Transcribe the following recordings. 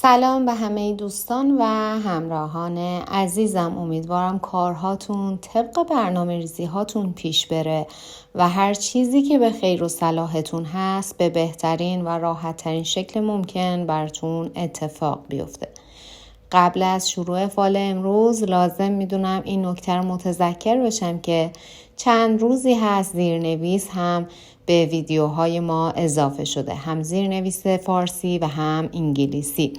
سلام به همه دوستان و همراهان عزیزم. امیدوارم کارهاتون طبق برنامه ریزی هاتون پیش بره و هر چیزی که به خیر و صلاحتون هست به بهترین و راحت ترین شکل ممکن براتون اتفاق بیفته. قبل از شروع فال امروز لازم میدونم این نکته رو متذکر بشم که چند روزی هست زیرنویس هم به ویدیوهای ما اضافه شده، هم زیرنویس فارسی و هم انگلیسی،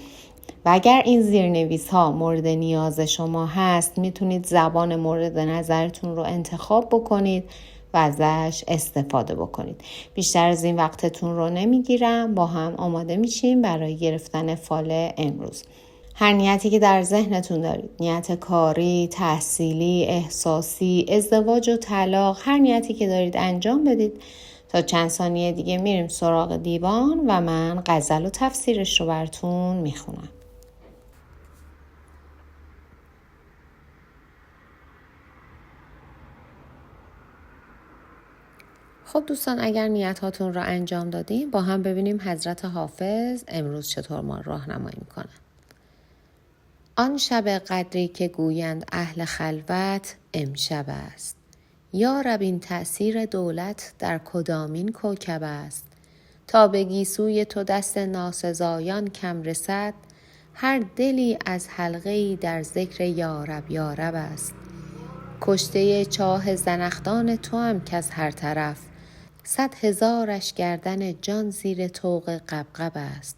و اگر این زیرنویس ها مورد نیاز شما هست میتونید زبان مورد نظرتون رو انتخاب بکنید و ازش استفاده بکنید. بیشتر از این وقتتون رو نمیگیرم، با هم آماده میشیم برای گرفتن فال امروز. هر نیتی که در ذهنتون دارید، نیت کاری، تحصیلی، احساسی، ازدواج و طلاق، هر نیتی که دارید انجام بدید. تا چند ثانیه دیگه میریم سراغ دیوان و من غزل و تفسیرش رو براتون میخونم. خب دوستان، اگر نیت هاتون رو انجام دادیم با هم ببینیم حضرت حافظ امروز چطور ما راهنمایی میکنن. آن شب قدری که گویند اهل خلوت امشب است. یا رب این تأثیر دولت در کدامین کوکب است. تا به گیسوی تو دست ناسزایان کم رسد. هر دلی از حلقه‌ای در ذکر یارب یارب است. کشته چاه زنخدان تو هم کز هر طرف 100,000 گردن جان زیر طوق غبغب است.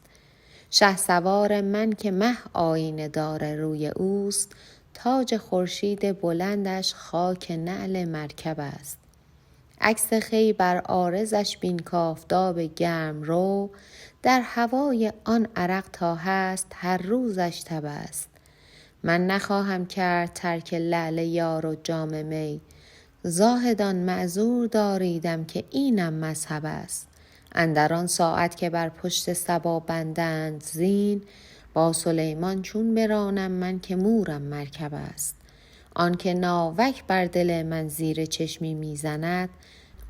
شهسوار من که مه آینه دار روی اوست. تاج خورشید بلندش خاک نعل مرکب است. عکس خوی بر عارضش بین کافتاب گرم رو. در هوای آن عرق تا هست هر روزش تب است. من نخواهم کرد ترک لعل یار و جام می. زاهدان معذور داریدم که اینم مذهب است. اندر آن ساعت که بر پشت سبا بندند زین. با سلیمان چون برانم من که مورم مرکب است. آن که ناوک بر دل من زیر چشمی میزند.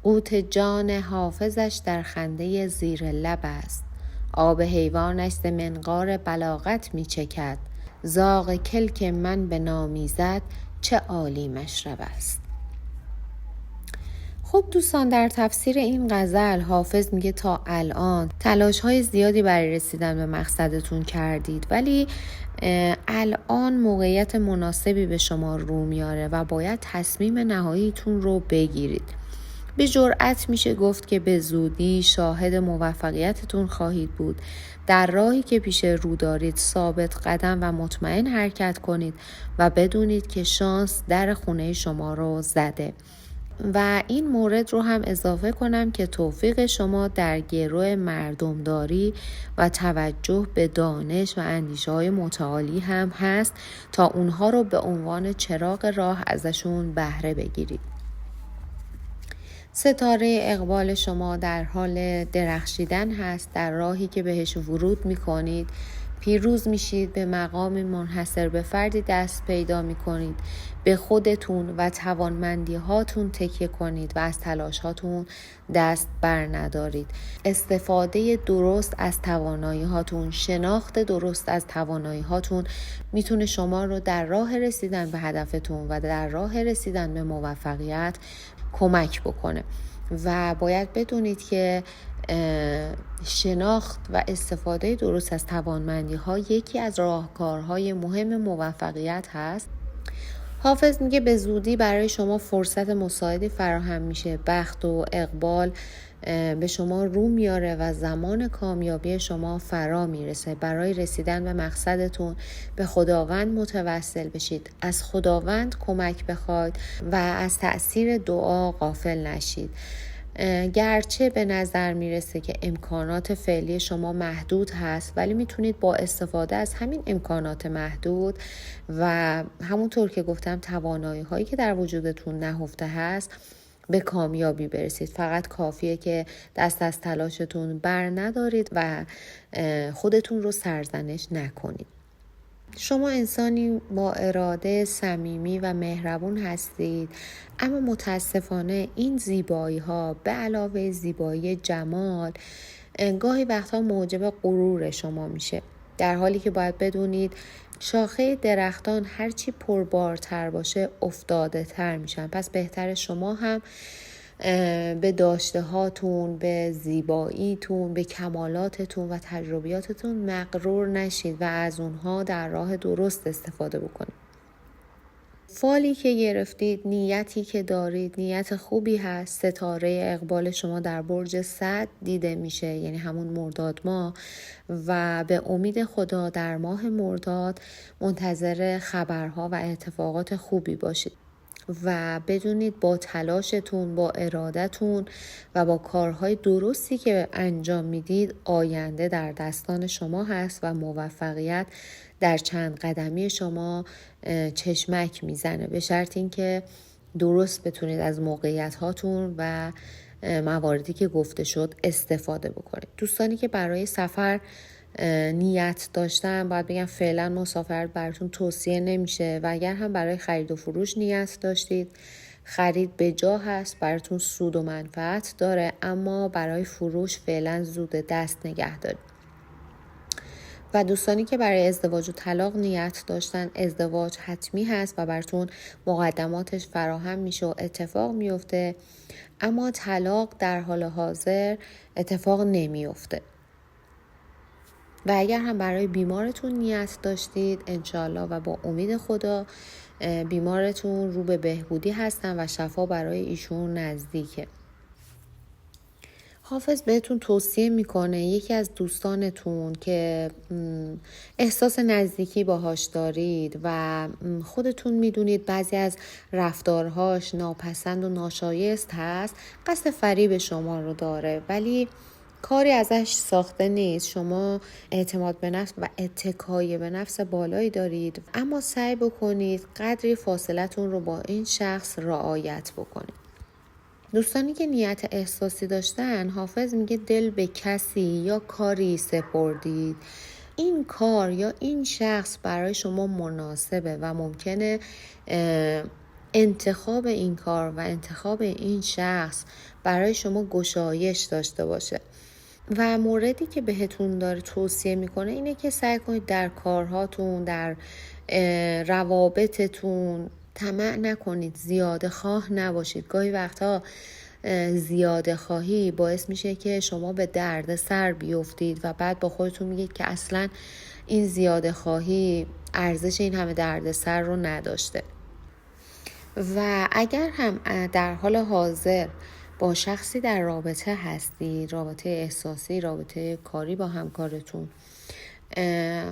قوت جان حافظش در خنده زیر لب است. آب حیوانش ز منقار بلاغت میچکد. زاغ کلک من به نامیزد چه عالی مشرب است. خب دوستان، در تفسیر این غزل حافظ میگه تا الان تلاش‌های زیادی برای رسیدن به مقصدتون کردید، ولی الان موقعیت مناسبی به شما رو میاره و باید تصمیم نهاییتون رو بگیرید. به جرئت میشه گفت که به زودی شاهد موفقیتتون خواهید بود. در راهی که پیش رو دارید ثابت قدم و مطمئن حرکت کنید و بدونید که شانس در خونه شما رو زده. و این مورد رو هم اضافه کنم که توفیق شما در گرو مردمداری و توجه به دانش و اندیشه‌های متعالی هم هست تا اونها رو به عنوان چراغ راه ازشون بهره بگیرید. ستاره اقبال شما در حال درخشیدن هست. در راهی که بهش ورود میکنید پیروز میشید. به مقام منحصر به فردی دست پیدا میکنید. به خودتون و توانمندی هاتون تکیه کنید و از تلاش هاتون دست بر ندارید. استفاده درست از توانایی هاتون، شناخت درست از توانایی هاتون میتونه شما رو در راه رسیدن به هدفتون و در راه رسیدن به موفقیت کمک بکنه. و باید بدونید که شناخت و استفاده درست از توانمندی ها یکی از راهکارهای مهم موفقیت هست. حافظ میگه به زودی برای شما فرصت مساعدی فراهم میشه. بخت و اقبال به شما رو میاره و زمان کامیابی شما فرا میرسه. برای رسیدن به مقصدتون به خداوند متوسل بشید. از خداوند کمک بخواید و از تأثیر دعا غافل نشید. گرچه به نظر میرسه که امکانات فعلی شما محدود هست، ولی میتونید با استفاده از همین امکانات محدود و همونطور که گفتم توانایی هایی که در وجودتون نهفته هست به کامیابی برسید. فقط کافیه که دست از تلاشتون بر ندارید و خودتون رو سرزنش نکنید. شما انسانی با اراده صمیمی و مهربون هستید، اما متاسفانه این زیبایی ها به علاوه زیبایی جمال گاهی وقتا موجب غرور شما میشه. در حالی که باید بدونید شاخه درختان هرچی پربارتر باشه افتاده تر میشن. پس بهتره شما هم به داشته هاتون، به زیباییتون، به کمالاتتون و تجربیاتتون مغرور نشید و از اونها در راه درست استفاده بکنید. فالی که گرفتید، نیتی که دارید، نیت خوبی هست. ستاره اقبال شما در برج سد دیده میشه، یعنی همون مرداد ماه، و به امید خدا در ماه مرداد منتظر خبرها و اتفاقات خوبی باشید و بدونید با تلاشتون، با ارادتون و با کارهای درستی که انجام میدید آینده در دستان شما هست و موفقیت در چند قدمی شما چشمک میزنه، به شرط اینکه درست بتونید از موقعیت هاتون و مواردی که گفته شد استفاده بکنید. دوستانی که برای سفر نیت داشتن باید بگم فعلا مسافرت براتون توصیه نمیشه و اگر هم برای خرید و فروش نیت داشتید، خرید به جا هست، براتون سود و منفعت داره، اما برای فروش فعلا زود دست نگه دارید. و دوستانی که برای ازدواج و طلاق نیت داشتن، ازدواج حتمی هست و براتون مقدماتش فراهم میشه و اتفاق میفته، اما طلاق در حال حاضر اتفاق نمیفته. و اگر هم برای بیمارتون نیت داشتید، انشالله و با امید خدا بیمارتون رو به بهبودی هستن و شفا برای ایشون نزدیکه. حافظ بهتون توصیه میکنه یکی از دوستانتون که احساس نزدیکی باهاش دارید و خودتون میدونید بعضی از رفتارهاش ناپسند و ناشایست هست، قصد فریب شما رو داره ولی کاری ازش ساخته نیست. شما اعتماد به نفس و اتکای به نفس بالایی دارید، اما سعی بکنید قدری فاصلتون رو با این شخص رعایت بکنید. دوستانی که نیت احساسی داشتن، حافظ میگه دل به کسی یا کاری سپردید، این کار یا این شخص برای شما مناسبه و ممکنه انتخاب این کار و انتخاب این شخص برای شما گشایش داشته باشه. و موردی که بهتون داره توصیه میکنه اینه که سعی کنید در کارهاتون، در روابطتون طمع نکنید، زیاده خواه نباشید. گاهی وقتا زیاده خواهی باعث میشه که شما به درد سر بیفتید و بعد با خودتون میگید که اصلا این زیاده خواهی ارزش این همه درد سر رو نداشته. و اگر هم در حال حاضر با شخصی در رابطه هستید، رابطه احساسی، رابطه کاری با همکارتون،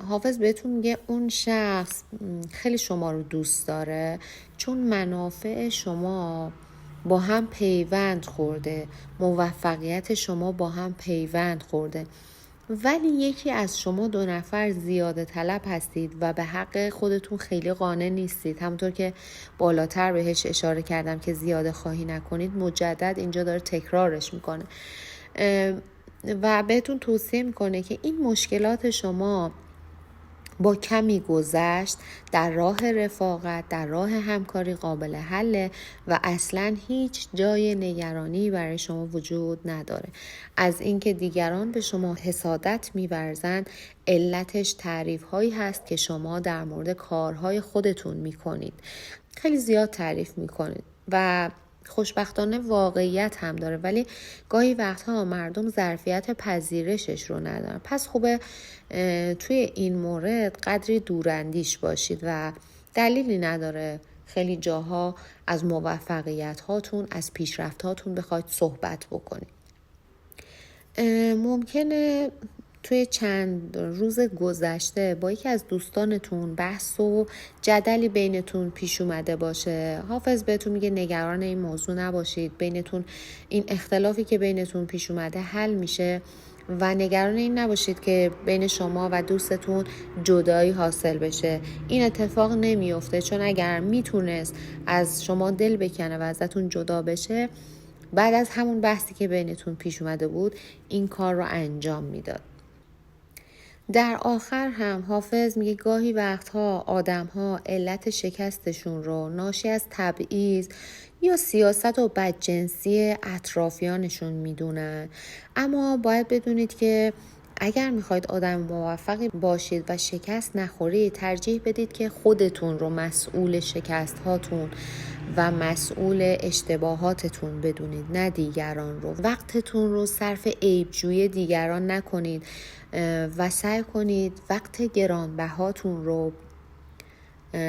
حافظ بهتون میگه اون شخص خیلی شما رو دوست داره چون منافع شما با هم پیوند خورده، موفقیت شما با هم پیوند خورده، ولی یکی از شما دو نفر زیاده طلب هستید و به حق خودتون خیلی قانع نیستید. همونطور که بالاتر بهش اشاره کردم که زیاده خواهی نکنید، مجدد اینجا داره تکرارش میکنه و بهتون توصیه میکنه که این مشکلات شما با کمی گذشت در راه رفاقت، در راه همکاری قابل حله و اصلا هیچ جای نگرانی برای شما وجود نداره. از اینکه دیگران به شما حسادت می‌ورزند، علتش تعریف هایی هست که شما در مورد کارهای خودتون میکنید. خیلی زیاد تعریف میکنید و خوشبختانه واقعیت هم داره، ولی گاهی وقتها مردم ظرفیت پذیرشش رو ندارن. پس خوبه توی این مورد قدری دوراندیش باشید و دلیلی نداره خیلی جاها از موفقیت هاتون، از پیشرفت هاتون بخواید صحبت بکنید. ممکنه توی چند روز گذشته با یکی از دوستانتون بحث و جدلی بینتون پیش اومده باشه. حافظ بهتون میگه نگران این موضوع نباشید، بینتون این اختلافی که بینتون پیش اومده حل میشه و نگران این نباشید که بین شما و دوستتون جدایی حاصل بشه. این اتفاق نمیفته، چون اگر میتونست از شما دل بکنه و ازتون جدا بشه، بعد از همون بحثی که بینتون پیش اومده بود این کار رو انجام میداد. در آخر هم حافظ میگه گاهی وقتها آدم‌ها علت شکستشون رو ناشی از تبعیض یا سیاست و بدجنسی اطرافیانشون میدونن، اما باید بدونید که اگر میخواید آدم موفقی باشید و شکست نخورید، ترجیح بدید که خودتون رو مسئول شکست هاتون و مسئول اشتباهاتتون بدونید، نه دیگران رو. وقتتون رو صرف عیبجویی دیگران نکنید و سعی کنید وقت گرانبهاتون رو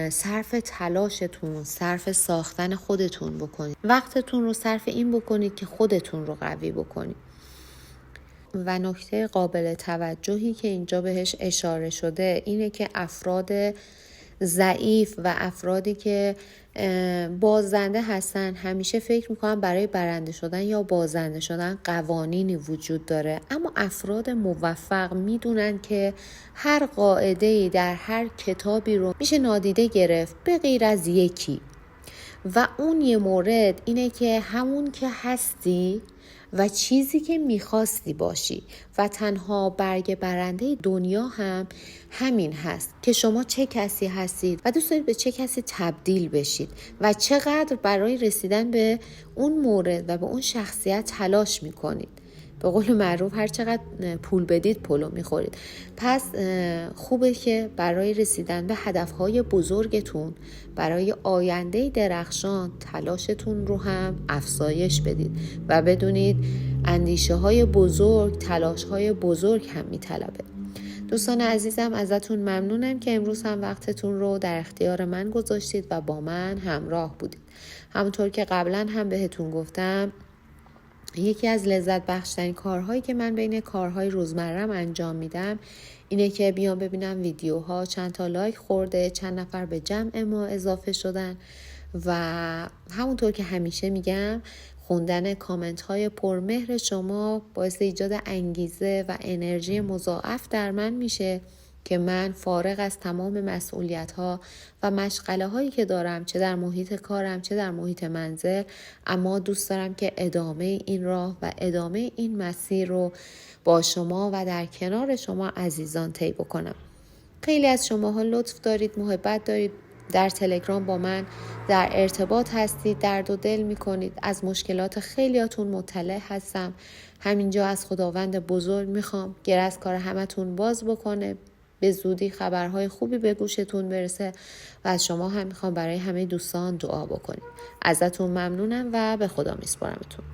صرف تلاشتون، صرف ساختن خودتون بکنید. وقتتون رو صرف این بکنید که خودتون رو قوی بکنید. و نکته قابل توجهی که اینجا بهش اشاره شده اینه که افراد ضعیف و افرادی که بازنده هستن همیشه فکر میکنن برای برنده شدن یا بازنده شدن قوانینی وجود داره، اما افراد موفق میدونن که هر قاعده‌ای در هر کتابی رو میشه نادیده گرفت به غیر از یکی، و اون یه مورد اینه که همون که هستی و چیزی که میخواستی باشی و تنها برگ برنده دنیا هم همین هست که شما چه کسی هستید و دوست دارید به چه کسی تبدیل بشید و چقدر برای رسیدن به اون مورد و به اون شخصیت تلاش میکنید. به قول معروف هر چقدر پول بدید پلو میخورید. پس خوبه که برای رسیدن به هدفهای بزرگتون، برای آینده درخشان، تلاشتون رو هم افزایش بدید و بدونید اندیشه های بزرگ، تلاش های بزرگ هم میطلبه. دوستان عزیزم، ازتون ممنونم که امروز هم وقتتون رو در اختیار من گذاشتید و با من همراه بودید. همونطور که قبلا هم بهتون گفتم، یکی از لذت بخشترین کارهایی که من بین کارهای روزمرم انجام میدم اینه که بیام ببینم ویدیوها چند تا لایک خورده، چند نفر به جمع ما اضافه شدن، و همونطور که همیشه میگم خوندن کامنت های پرمهر شما باعث ایجاد انگیزه و انرژی مضاعف در من میشه که من فارغ از تمام مسئولیت ها و مشغله هایی که دارم، چه در محیط کارم چه در محیط منزل، اما دوست دارم که ادامه این راه و ادامه این مسیر رو با شما و در کنار شما عزیزان طی بکنم. خیلی از شماها لطف دارید، محبت دارید، در تلگرام با من در ارتباط هستید، درد و دل میکنید، از مشکلات خیلیاتون مطلع هستم. همینجا از خداوند بزرگ میخوام گر از کار همتون باز بکنه، به زودی خبرهای خوبی به گوشتون برسه، و از شما هم میخوام برای همه دوستان دعا بکنید. ازتون ممنونم و به خدا میسپارمتون.